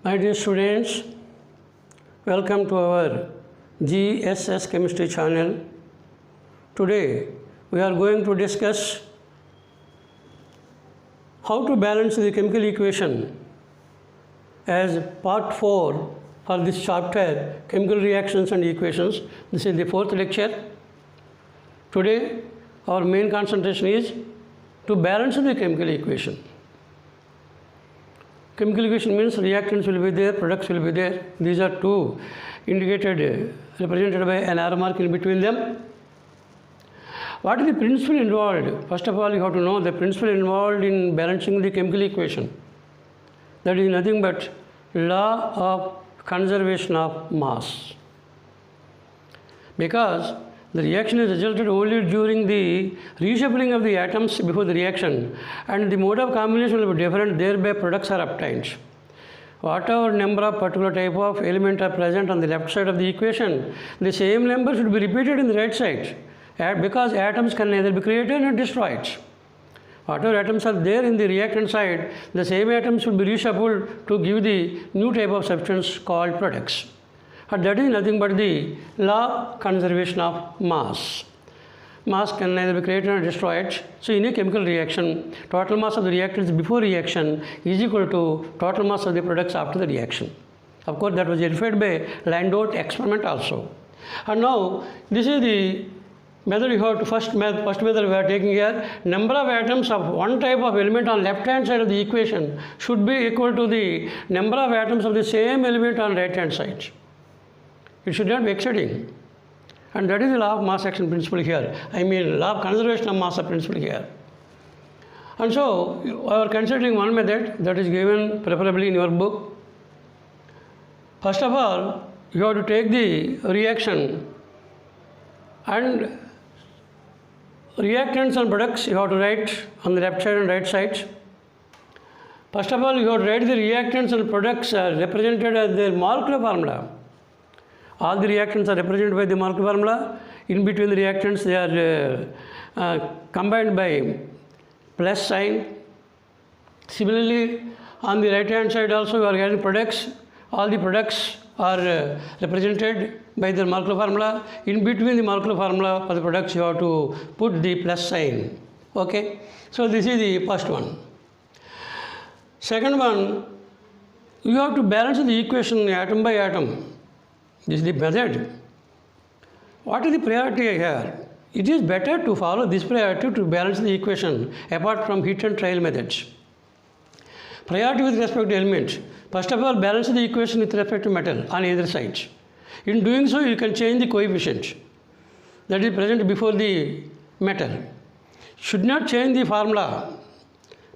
My dear students, welcome to our GSS Chemistry channel. Today we are going to discuss how to balance the chemical equation as part 4 for this chapter, chemical reactions and equations. This is the 4th lecture. Today our main concentration is to balance the chemical equation. Chemical equation means reactants will be there, products will be there. These are two indicated, represented by an arrow mark in between them. What is the principle involved? First of all, you have to know the principle involved in balancing the chemical equation. That is nothing but law of conservation of mass. Because the reaction is resulted only during the reshuffling of the atoms before the reaction, and the mode of combination will be different, thereby products are obtained. Whatever number of particular type of element are present on the left side of the equation, the same number should be repeated in the right side, because atoms can neither be created nor destroyed. Whatever atoms are there in the reactant side, the same atoms should be reshuffled to give the new type of substance called products. And that is nothing but the law of conservation of mass. Mass can neither be created nor destroyed. So in a chemical reaction, total mass of the reactants before reaction is equal to total mass of the products after the reaction. Of course, that was verified by Landau experiment also. And now this is the method you have to first method we are taking here. Number of atoms of one type of element on left hand side of the equation should be equal to the number of atoms of the same element on right hand side. It should not be exceeding. And that is the law of mass action principle here. I mean law of conservation of mass principle here. And so we are considering one method that is given preferably in your book. First of all, you have to take the reaction and reactants and products you have to write on the left side and right side. First of all, you have to write the reactants and products are represented as their molecular formula. All the reactants are represented by the molecular formula. In between the reactants, they are combined by plus sign. Similarly, on the right hand side also, we are getting products. All the products are represented by their molecular formula. In between the molecular formula for the products, you have to put the plus sign. Okay? So this is the first one. Second one, you have to balance the equation atom by atom. This is the method. What is the priority here? It is better to follow this priority to balance the equation apart from hit and trial methods. Priority with respect to element. First of all, balance the equation with respect to metal on either side. In doing so, you can change the coefficient that is present before the metal. Should not change the formula,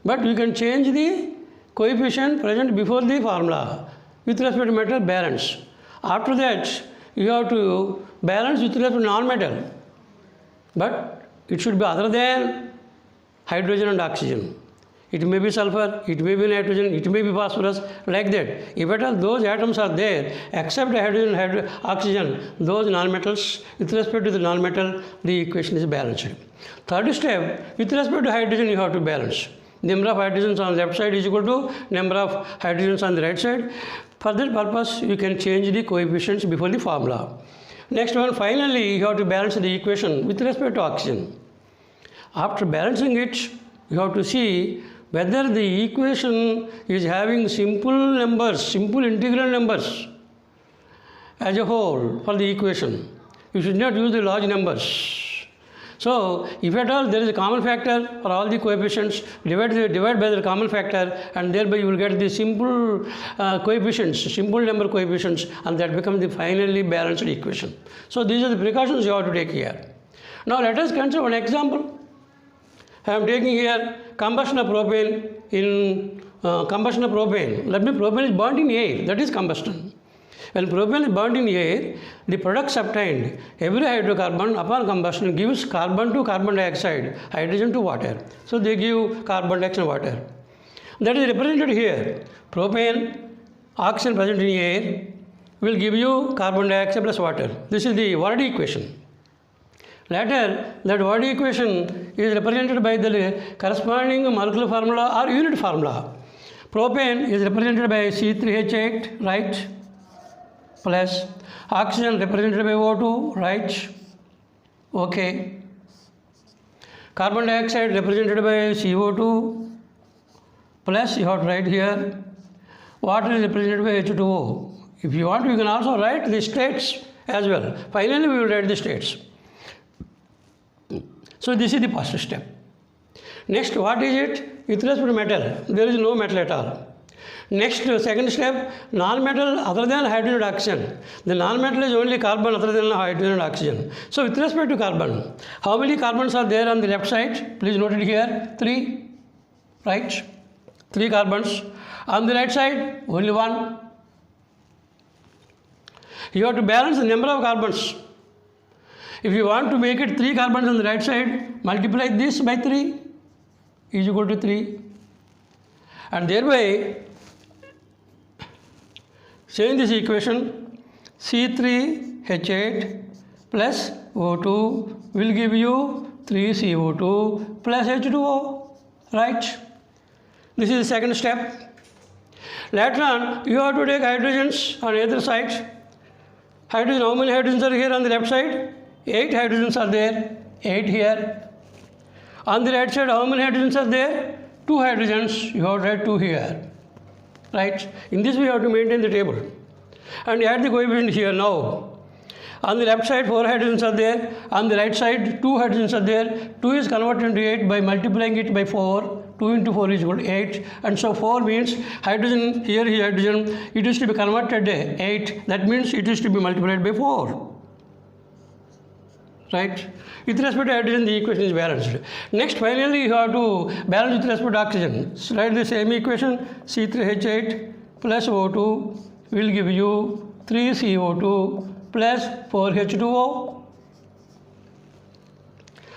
but you can change the coefficient present before the formula with respect to metal balance. After that, you have to balance with respect to non-metal, but it should be other than hydrogen and oxygen. It may be sulfur, it may be nitrogen, it may be phosphorus, like that. If at all those atoms are there, except hydrogen and oxygen, those non-metals, with respect to the non-metal, the equation is balanced. Third step, with respect to hydrogen, you have to balance. Number of hydrogens on the left side is equal to number of hydrogens on the right side. For that purpose, you can change the coefficients before the formula. Next one, finally, you have to balance the equation with respect to oxygen. After balancing it, you have to see whether the equation is having simple numbers, simple integral numbers as a whole for the equation. You should not use the large numbers. So, if at all there is a common factor for all the coefficients, divide by the common factor, and thereby you will get the simple coefficients, simple number coefficients, and that becomes the finally balanced equation. So, these are the precautions you have to take here. Now, let us consider one example. I am taking here combustion of propane. In combustion of propane, let me propane is burnt in air, that is combustion. When propane is burnt in air, the products obtained, every hydrocarbon upon combustion gives carbon to carbon dioxide, hydrogen to water. So they give carbon dioxide and water. That is represented here. Propane, oxygen present in air will give you carbon dioxide plus water. This is the Wardy equation. Later, that Wardy equation is represented by the corresponding molecular formula or unit formula. Propane is represented by C3H8, right, plus oxygen represented by O2, right, okay. Carbon dioxide represented by CO2, plus you have to write here. Water is represented by H2O. If you want, you can also write the states as well. Finally, we will write the states. So this is the first step. Next, what is it? With respect to metal, there is no metal at all. Next, second step, non-metal other than hydrogen and oxygen. The non-metal is only carbon other than hydrogen and oxygen. So with respect to carbon, how many carbons are there on the left side? Please note it here, 3, right? 3 carbons. On the right side, only 1. You have to balance the number of carbons. If you want to make it 3 carbons on the right side, multiply this by 3 is equal to 3. And thereby, change this equation, C3H8 plus O2 will give you 3CO2 plus H2O, right? This is the second step. Later on, you have to take hydrogens on either side. Hydrogen, how many hydrogens are here on the left side? 8 hydrogens are there, 8 here. On the right side, how many hydrogens are there? 2 hydrogens, you have to write 2 here, right? In this way, you have to maintain the table. And add the coefficient here now. On the left side, 4 hydrogens are there. On the right side, 2 hydrogens are there. 2 is converted into 8 by multiplying it by 4. 2 into 4 is equal to 8. And so 4 means hydrogen, here is hydrogen. It is to be converted 8. That means it is to be multiplied by 4. Right? With respect to hydrogen, the equation is balanced. Next, finally, you have to balance with respect to oxygen. So write the same equation, C3H8 plus O2 will give you 3CO2 plus 4H2O.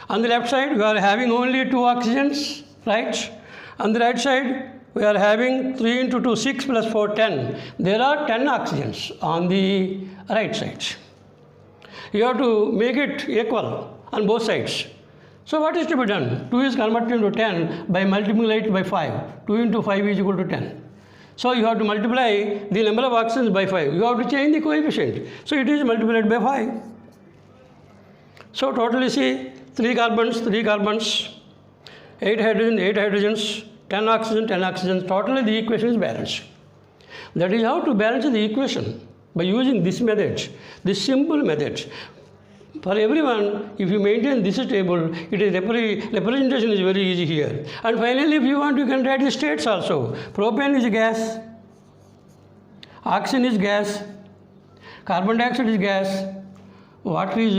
On the left side, we are having only 2 oxygens, right? On the right side, we are having 3 into 2, 6 plus 4, 10. There are 10 oxygens on the right side. You have to make it equal on both sides. So what is to be done? 2 is converted into 10 by multiplying it by 5. 2 into 5 is equal to 10. So you have to multiply the number of oxygens by 5. You have to change the coefficient. So it is multiplied by 5. So totally see 3 carbons, 8 hydrogens, 10 oxygen, 10 oxygens. Totally the equation is balanced. That is how to balance the equation by using this method, this simple method. For everyone, if you maintain this table, it is representation is very easy here. And finally, if you want, you can write the states also. Propane is gas, oxygen is gas, carbon dioxide is gas, water is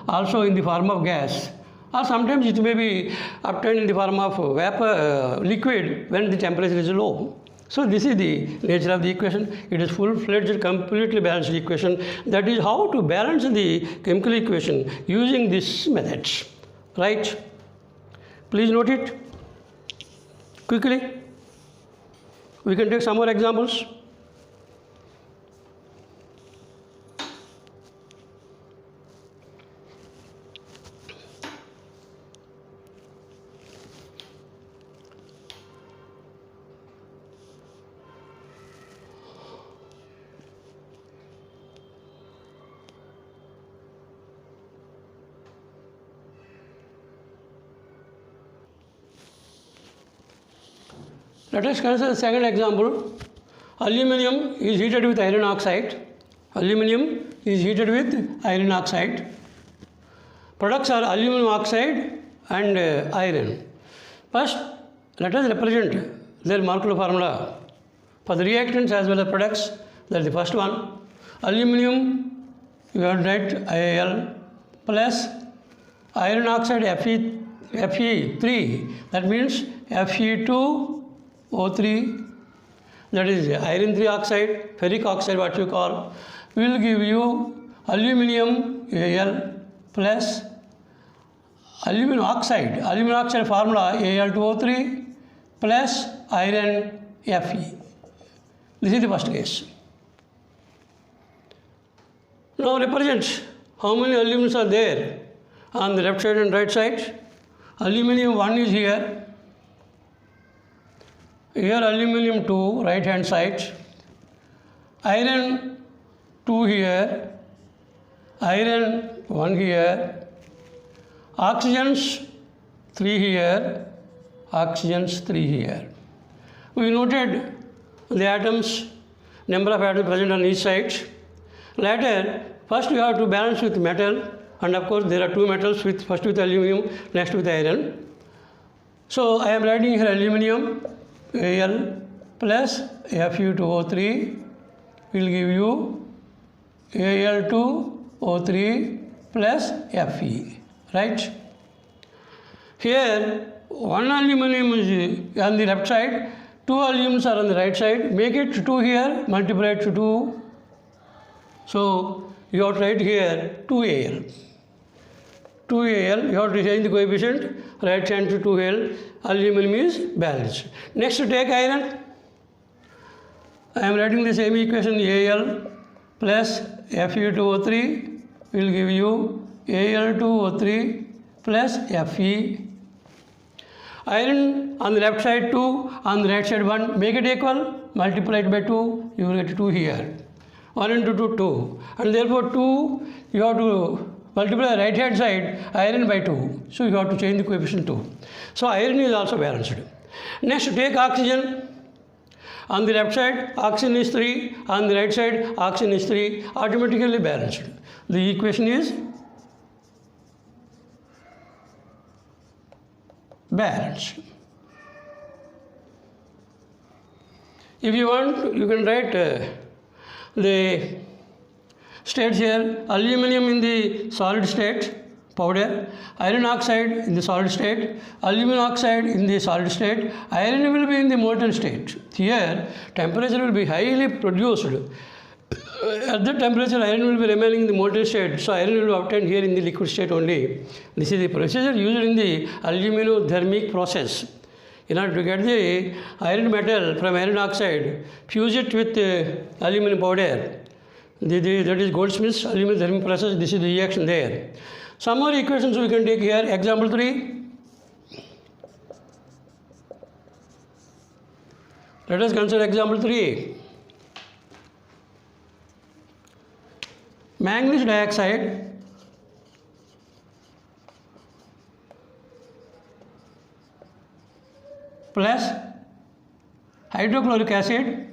also in the form of gas, or sometimes it may be obtained in the form of vapor, liquid when the temperature is low. So this is the nature of the equation. It is full-fledged, completely balanced equation. That is how to balance the chemical equation using this method, right? Please note it quickly. We can take some more examples. Let us consider the second example. Aluminium is heated with iron oxide. Aluminium is heated with iron oxide. Products are aluminum oxide and iron. First, let us represent their molecular formula for the reactants as well as products. That is the first one. Aluminium, you have to write IAL plus iron oxide Fe3. That means Fe2O3, that is iron 3 oxide, ferric oxide what you call, will give you aluminium Al plus aluminum oxide formula Al2O3 plus iron Fe. This is the first case. Now represent how many aluminiums are there on the left side and right side. Aluminium 1 is here. Here aluminum 2, right hand side, iron 2 here, iron 1 here, oxygens 3 here, oxygens 3 here. We noted the atoms, number of atoms present on each side. Later, first we have to balance with metal, and of course there are two metals, first with aluminum, next with iron. So I am writing here aluminum Al plus Fe2O3 will give you Al2O3 plus Fe, right? Here one aluminum is on the left side, two alumins are on the right side. Make it 2 here, multiply it to 2. So you have to write here 2Al. 2Al, you have to change the coefficient, right hand to 2Al, aluminum is balanced. Next take iron. I am writing the same equation, Al plus Fe2O3 will give you Al2O3 plus Fe. Iron on the left side 2, on the right side 1, make it equal, multiply it by 2, you will get 2 here. 1 into 2, 2. And therefore 2, you have to multiply the right hand side, iron by 2. So you have to change the coefficient 2. So iron is also balanced. Next take oxygen. On the left side, oxygen is 3, on the right side, oxygen is 3, automatically balanced. The equation is balanced. If you want, you can write the states here. Aluminum in the solid state, powder, iron oxide in the solid state, aluminum oxide in the solid state, iron will be in the molten state. Here, temperature will be highly produced. At that temperature, iron will be remaining in the molten state, so iron will be obtained here in the liquid state only. This is the procedure used in the aluminothermic process. In order to get the iron metal from iron oxide, fuse it with aluminum powder. That is Goldsmith's aluminothermic process. This is the reaction there. Some more equations we can take here. Example 3. Let us consider example 3. Manganese dioxide plus hydrochloric acid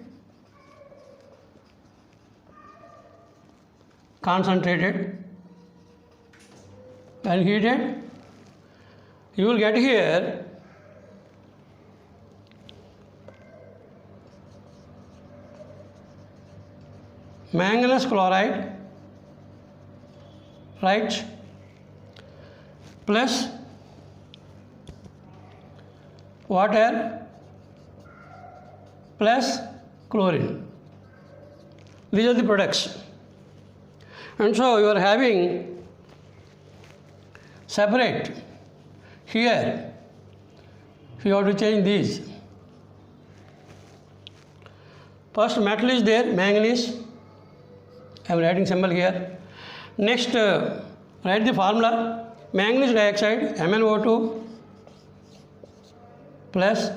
concentrated and heated, you will get here manganese chloride, right, plus water plus chlorine. These are the products. And so you are having separate here. You have to change these. First metal is there, manganese. I am writing symbol here. Next, write the formula. Manganese dioxide, MnO2 plus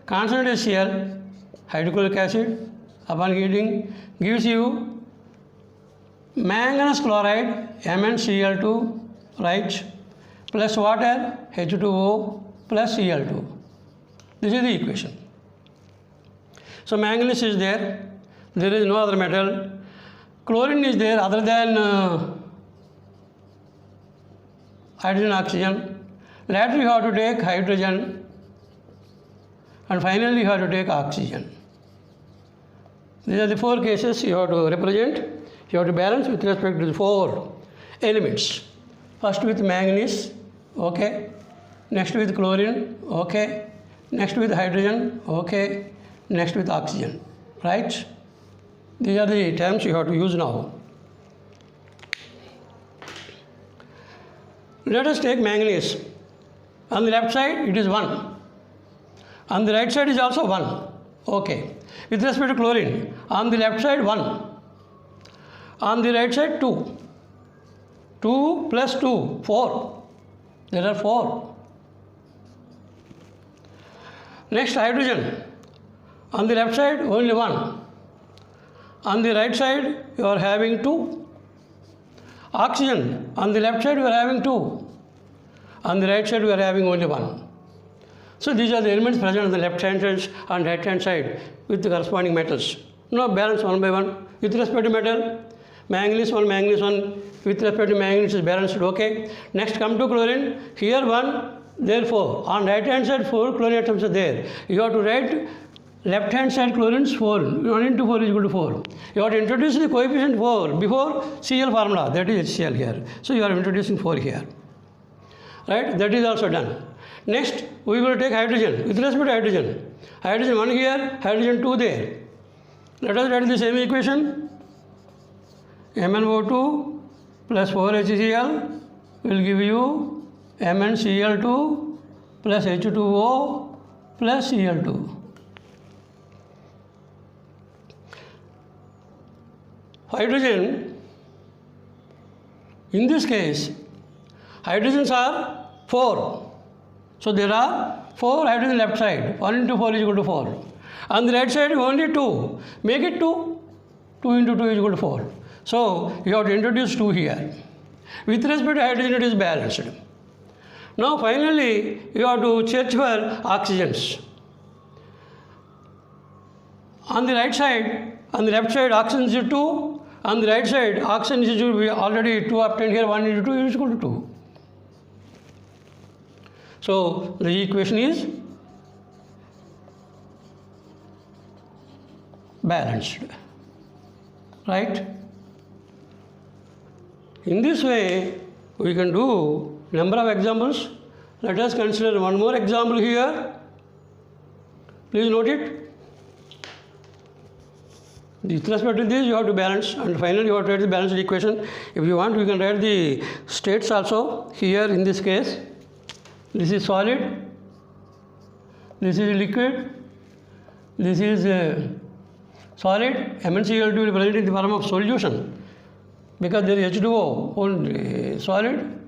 concentrated Cl, hydrochloric acid, upon heating gives you manganese chloride, MnCl2, right, plus water, H2O plus Cl2. This is the equation. So manganese is there. There is no other metal. Chlorine is there other than hydrogen, oxygen. Later you have to take hydrogen, and finally you have to take oxygen. These are the 4 cases you have to represent. You have to balance with respect to the 4 elements. First with manganese, okay. Next with chlorine, okay. Next with hydrogen, okay. Next with oxygen, right? These are the terms you have to use now. Let us take manganese. On the left side it is 1. On the right side is also 1. Okay. With respect to chlorine, on the left side 1. On the right side 2. 2 plus 2, 4. There are 4. Next hydrogen. On the left side, only 1. On the right side, you are having 2. Oxygen, on the left side, you are having 2. On the right side, we are having only 1. So these are the elements present on the left hand side and right hand side with the corresponding metals. Now balance one by one. With respect to metal, manganese 1, with respect to manganese is balanced, okay. Next come to chlorine, here 1, there 4. On right hand side 4 chlorine atoms are there. You have to write left hand side chlorine is 4, 1 into 4 is equal to 4. You have to introduce the coefficient 4 before Cl formula, that is HCl here. So you are introducing 4 here. Right, that is also done. Next, we will take hydrogen. With respect to hydrogen, hydrogen 1 here, hydrogen 2 there. Let us write the same equation. MnO2 plus 4HCl will give you MnCl2 plus H2O plus Cl2. Hydrogen, in this case, hydrogens are 4. So there are 4 hydrogen left side. 1 into 4 is equal to 4. On the right side only 2. Make it 2. 2 into 2 is equal to 4. So you have to introduce 2 here. With respect to hydrogen, it is balanced. Now finally you have to search for oxygens. On the right side, on the left side oxygen is 2. On the right side oxygen is already 2 obtained here. 1 into 2 is equal to 2. So the equation is balanced, right? In this way, we can do number of examples. Let us consider one more example here. Please note it. With respect to this, you have to balance, and finally you have to write the balanced equation. If you want, we can write the states also here in this case. This is solid, this is liquid, this is solid. MnCl2 will be present in the form of solution because there is H2O only solid.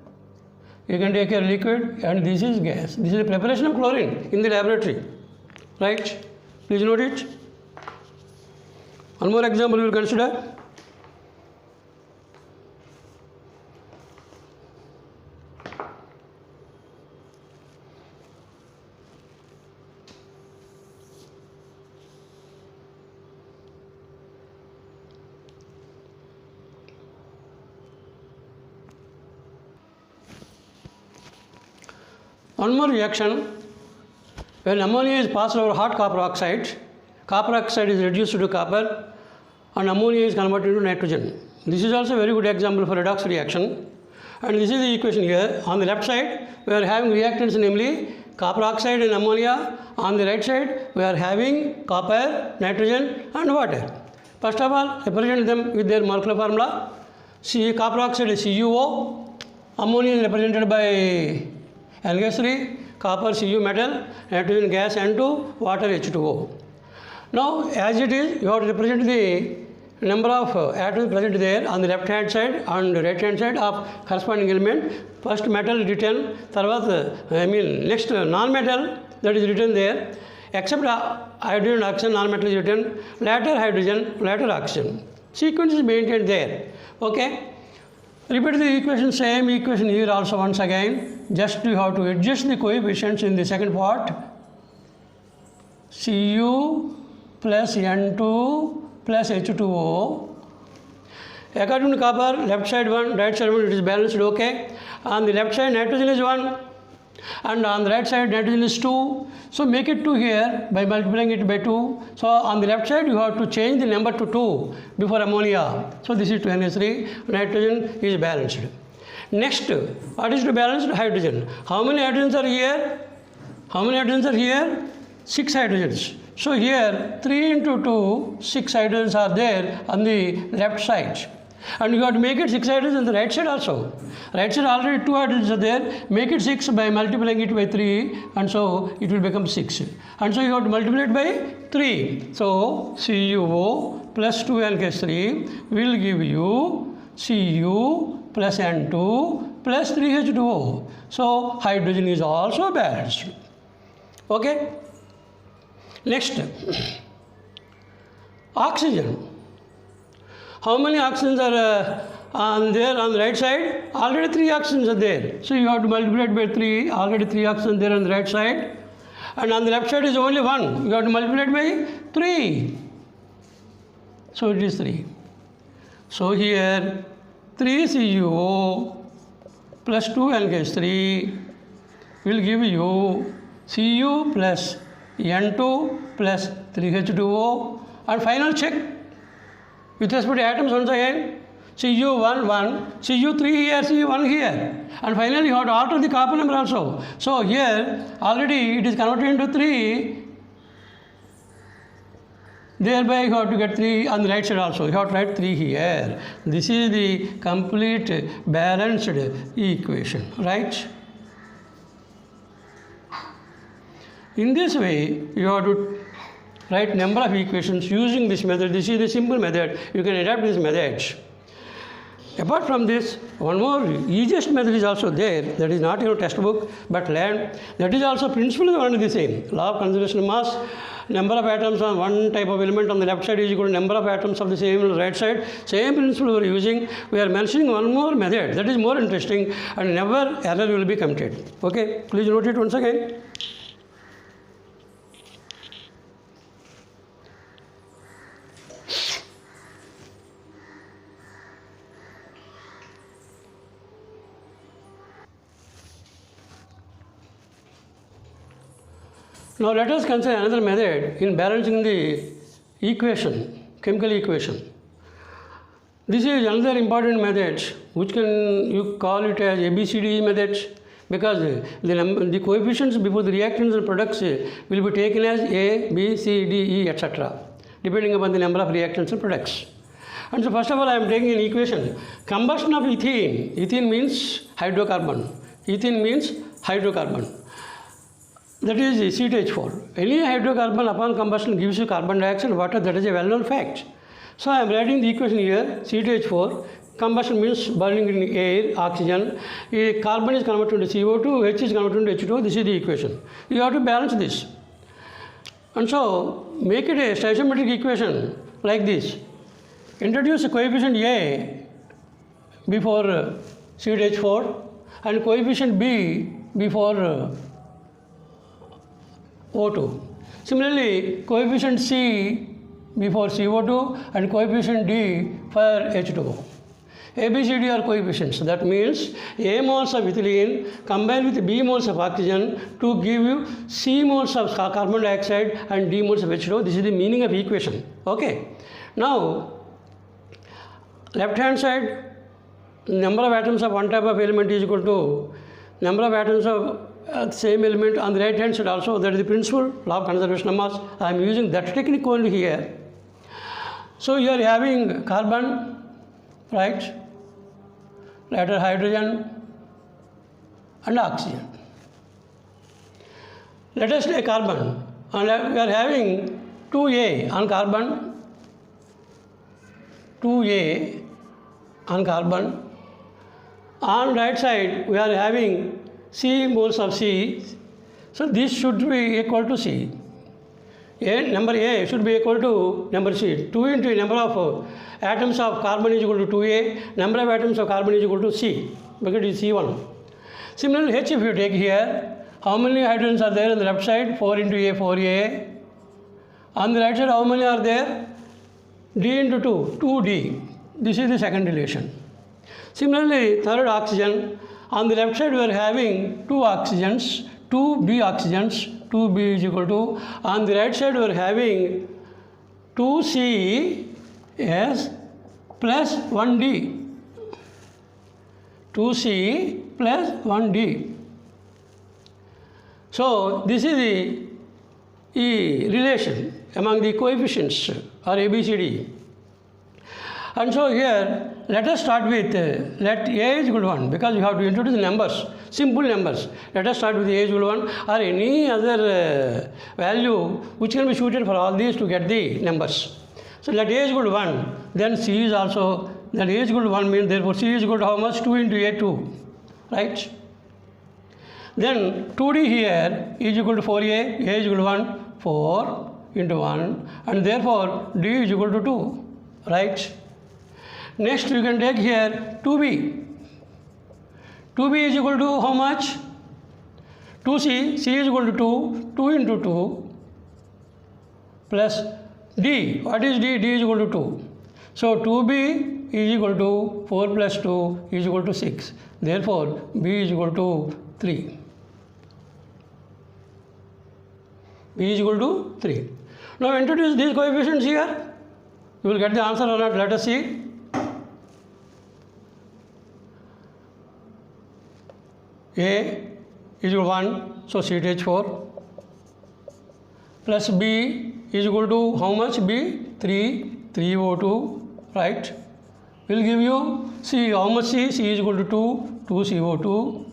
You can take a liquid, and this is gas. This is the preparation of chlorine in the laboratory, right? Please note it. One more example we will consider. One more reaction, when ammonia is passed over hot copper oxide is reduced to copper and ammonia is converted into nitrogen. This is also a very good example for redox reaction. And this is the equation here. On the left side, we are having reactants, namely copper oxide and ammonia. On the right side, we are having copper, nitrogen and water. First of all, represent them with their molecular formula. Copper oxide is CuO, ammonia is represented by NH3, copper Cu metal, nitrogen gas N2, water H2O. Now as it is, you have to represent the number of atoms present there on the left hand side and right hand side of corresponding element. First metal written, next non-metal that is written there, except hydrogen and oxygen, non-metal is written, later hydrogen, later oxygen. Sequence is maintained there, okay. Repeat the equation, same equation here also once again. Just you have to adjust the coefficients in the second part. Cu plus N2 plus H2O. According to copper, left side 1, right side 1, it is balanced, okay. On the left side nitrogen is 1 and on the right side nitrogen is 2. So make it 2 here by multiplying it by 2. So on the left side you have to change the number to 2 before ammonia. So this is 2NH3, nitrogen is balanced. Next, what is to balanced? Hydrogen. How many hydrogens are here? How many hydrogens are here? 6 hydrogens. So here 3 into 2, 6 hydrogens are there on the left side. And you have to make it 6 hydrogens on the right side also. Right side already 2 hydrogens are there. Make it 6 by multiplying it by 3, and so it will become 6. And so you have to multiply it by 3. So CuO plus 2NH3 will give you Cu plus N2 plus 3H2O. So hydrogen is also balanced. Okay. Next, Oxygen. How many oxygens are on there on the right side? Already 3 oxygens are there. So you have to multiply it by 3. Already 3 oxygens there on the right side. And on the left side is only 1. You have to multiply it by 3. So it is 3. So here 3 CuO plus 2 NH3 will give you Cu plus N2 plus 3H2O. And final check with respect to atoms once again. Cu1, 1, Cu3 here, Cu1 here. And finally you have to alter the carbon number also. So here already it is converted into 3. Thereby you have to get 3 on the right side also. You have to write 3 here. This is the complete balanced equation, right? In this way you have to write number of equations using this method. This is the simple method. You can adapt this method. Apart from this, one more easiest method is also there. That is not in your textbook, but learn. That is also principle is only the same. Law of conservation of mass. Number of atoms on one type of element on the left side is equal to number of atoms of the same on the right side. Same principle we are using. We are mentioning one more method. That is more interesting and never error will be committed. Okay, please note it once again. Now let us consider another method in balancing the equation, chemical equation. This is another important method which you call it as ABCD method, because the coefficients before the reactants and products will be taken as A, B, C, D, E, etc. depending upon the number of reactants and products. And so first of all I am taking an equation. Combustion of ethene. Ethene means hydrocarbon. Ethene means hydrocarbon. That is CH4. Any hydrocarbon upon combustion gives you carbon dioxide and water. That is a well-known fact. So I am writing the equation here. CH4. Combustion means burning in air, oxygen. Carbon is converted into CO2, H is converted into H2O. This is the equation. You have to balance this. And so make it a stoichiometric equation like this. Introduce a coefficient A before CH4 and coefficient B before O2. Similarly, coefficient C before CO2 and coefficient D for H2O. A, B, C, D are coefficients. That means A moles of ethylene combined with B moles of oxygen to give you C moles of carbon dioxide and D moles of H2O. This is the meaning of equation. Okay. Now, left hand side, number of atoms of one type of element is equal to number of atoms of same element on the right hand side also. That is the principle, law of conservation of mass. I am using that technique only here. So you are having carbon, right? Later hydrogen and oxygen. Let us take carbon, and we are having 2A on carbon, 2A on carbon. On right side we are having C moles of C. So this should be equal to C. Number A should be equal to number C. 2 into number of atoms of carbon is equal to 2A. Number of atoms of carbon is equal to C, because it is C1. Similarly, H if you take here, how many hydrogens are there on the left side? 4 into A, 4A. On the right side, how many are there? D into 2, 2D. This is the second relation. Similarly, third oxygen. On the left side, we are having 2 oxygens, 2B oxygens. 2B is equal to, on the right side we are having 2C S plus 1D. 2C plus 1D. So this is the relation among the coefficients or ABCD. And so here let us start with let A is equal to 1, because you have to introduce numbers, simple numbers. Let us start with A is equal to 1 or any other value which can be suited for all these to get the numbers. So let A is equal to 1, then C is also, then A is equal to 1 means therefore C is equal to how much? 2 into A, 2, right? Then 2D here is equal to 4A, A is equal to 1, 4 into 1, and therefore D is equal to 2, right? Next you can take here 2B. 2B is equal to how much? 2C, C is equal to 2, 2 into 2 plus D. What is D? D is equal to 2. So 2B is equal to 4 plus 2 is equal to 6. Therefore, B is equal to 3. B is equal to 3. Now introduce these coefficients here. You will get the answer or not. Let us see. A is equal to 1, so C takes 4. Plus B is equal to how much? B? 3, 3O2, right? Will give you C, how much C? C is equal to 2, 2CO2.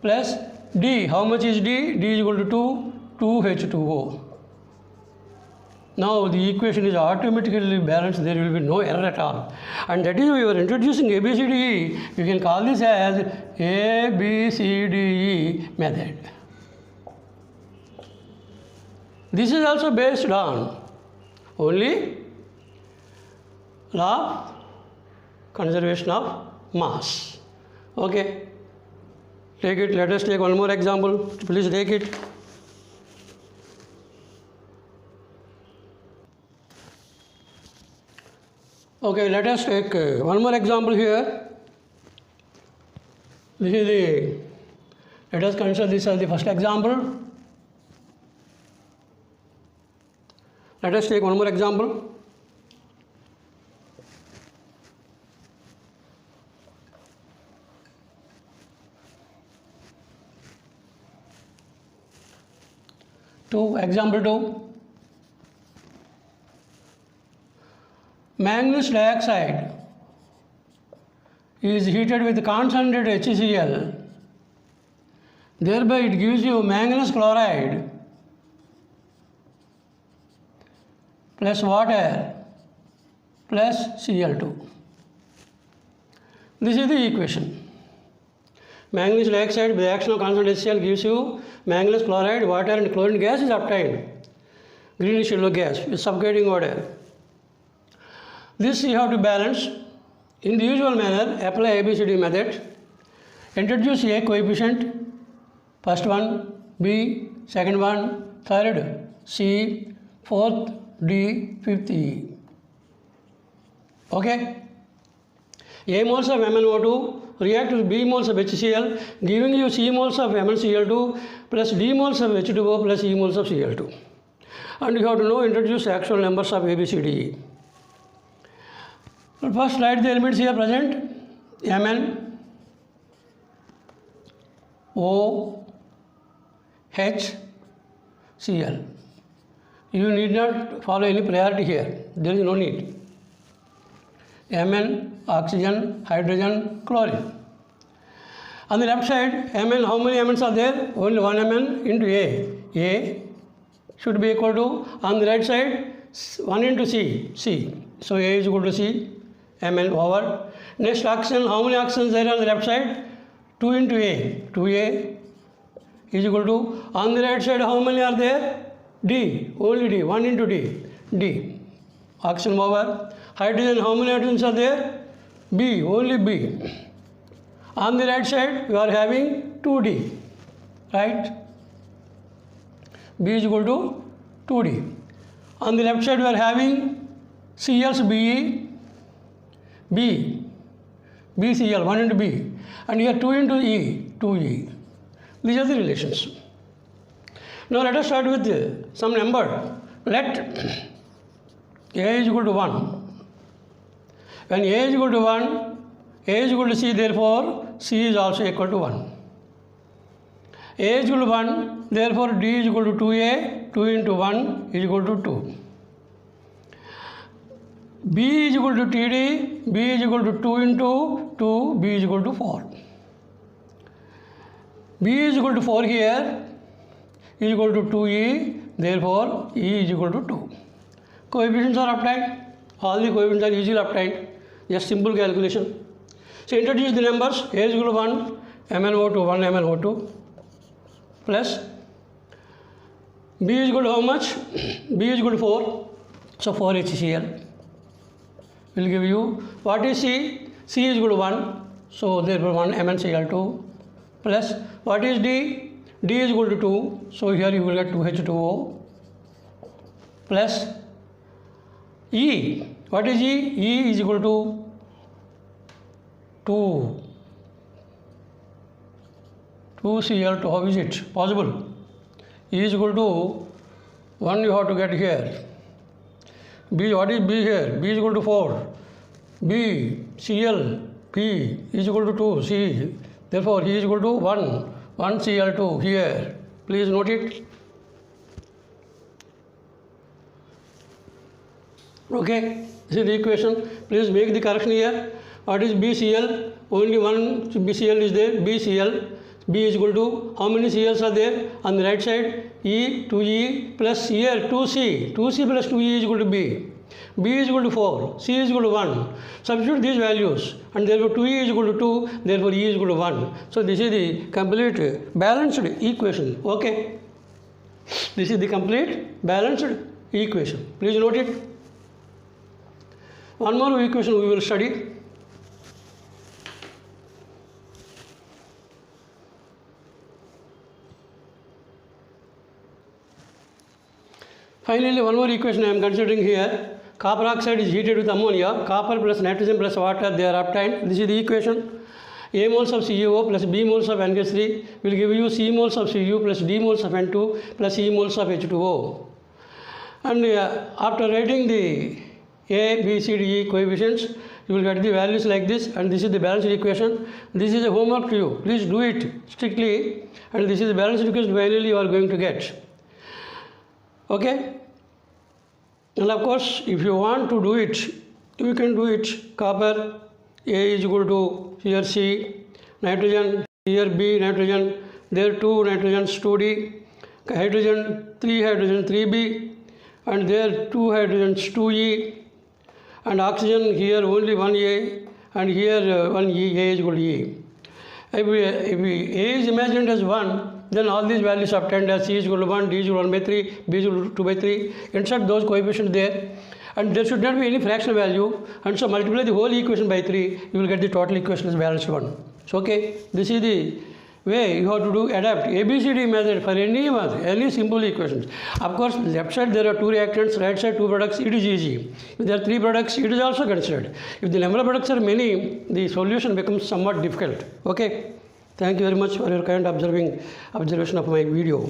Plus D, how much is D? D is equal to 2, 2H2O. Now the equation is automatically balanced, there will be no error at all. And that is why you are introducing ABCDE. You can call this as ABCDE method. This is also based on only law of conservation of mass. Okay. Take it. Let us take one more example. Please take it. Okay, let us take one more example here. This is the, let us consider this as the first example. Let us take one more example. Example 2. Manganese dioxide is heated with concentrated HCl. Thereby it gives you manganese chloride plus water plus Cl2. This is the equation. Manganese dioxide by the action of concentrated HCl gives you manganese chloride, water and chlorine gas is obtained. Greenish yellow gas is suffocating water. This you have to balance. In the usual manner, apply ABCD method. Introduce A coefficient, first one, B, second one, third, C, fourth, D, fifth, E. Okay? A moles of MnO2 react with B moles of HCl, giving you C moles of MnCl2 plus D moles of H2O plus E moles of Cl2. And you have to know, introduce actual numbers of ABCDE. First write the elements here present. Mn, O, H, Cl. You need not follow any priority here. There is no need. Mn, oxygen, hydrogen, chlorine. On the left side, Mn, how many Mn's are there? Only one Mn into A. A should be equal to, on the right side, 1 into C. C. So A is equal to C. Mn over. Next oxygen, how many oxygens there on the left side? 2 into A. 2A is equal to, on the right side, how many are there? D. Only D. 1 into D. D. Oxygen over. Hydrogen, how many hydrogens are there? B. Only B. On the right side, we are having 2D. Right? B is equal to 2D. On the left side, we are having Cl's BE. B, BCl, 1 into B, and here 2 into E, 2E. These are the relations. Now let us start with some number. Let A is equal to 1. When A is equal to 1, A is equal to C, therefore C is also equal to 1. A is equal to 1, therefore D is equal to 2A, 2 into 1 is equal to 2. B is equal to TD, B is equal to 2 into 2, B is equal to 4. B is equal to 4 here, is equal to 2E, therefore E is equal to 2. Coefficients are obtained, all the coefficients are easily obtained, just simple calculation. So introduce the numbers, A is equal to 1, MnO2, 1 MnO2, plus B is equal to how much? B is equal to 4. So 4 HCl will give you, what is C? C is equal to 1. So therefore 1 MnCl2 plus, what is D? D is equal to 2. So here you will get 2H2O plus E. What is E? E is equal to 2Cl2. How is it possible? E is equal to 1 you have to get here. B, what is B here? B is equal to 4. B, Cl, P is equal to 2, C. Therefore, E is equal to 1 Cl2 here. Please note it. Okay, this is the equation. Please make the correction here. What is BCl? Only one BCl is there. BCl. B is equal to, how many Cl's are there? On the right side, E, 2E plus here 2C. 2C plus 2E is equal to B. B is equal to 4. C is equal to 1. Substitute these values. And therefore 2E is equal to 2. Therefore E is equal to 1. So this is the complete balanced equation. Okay. This is the complete balanced equation. Please note it. One more equation we will study. Finally, one more equation I am considering here. Copper oxide is heated with ammonia. Copper plus nitrogen plus water, they are obtained. This is the equation. A moles of CuO plus B moles of NH3 will give you C moles of Cu plus D moles of N2 plus E moles of H2O. And after writing the A, B, C, D, E coefficients, you will get the values like this, and this is the balanced equation. This is a homework to you. Please do it strictly, and this is the balanced equation finally you are going to get. Okay? And of course, if you want to do it, you can do it. Copper, A is equal to here C, nitrogen, here B, nitrogen, there 2 nitrogens, 2D, hydrogen, 3 hydrogen, 3B, and there 2 hydrogens, 2E, and oxygen here only 1A, and here 1E, A is equal to E. If A is imagined as 1, then all these values obtained as C is equal to 1, D is equal to 1 by 3, B is equal to 2 by 3. Insert those coefficients there, and there should not be any fractional value, and so multiply the whole equation by 3, you will get the total equation as balanced one. So okay, this is the way you have to do adapt ABCD method for any simple equations. Of course, left side there are 2 reactants, right side 2 products, it is easy. If there are 3 products, it is also considered. If the number of products are many, the solution becomes somewhat difficult. Okay. Thank you very much for your kind observation of my video.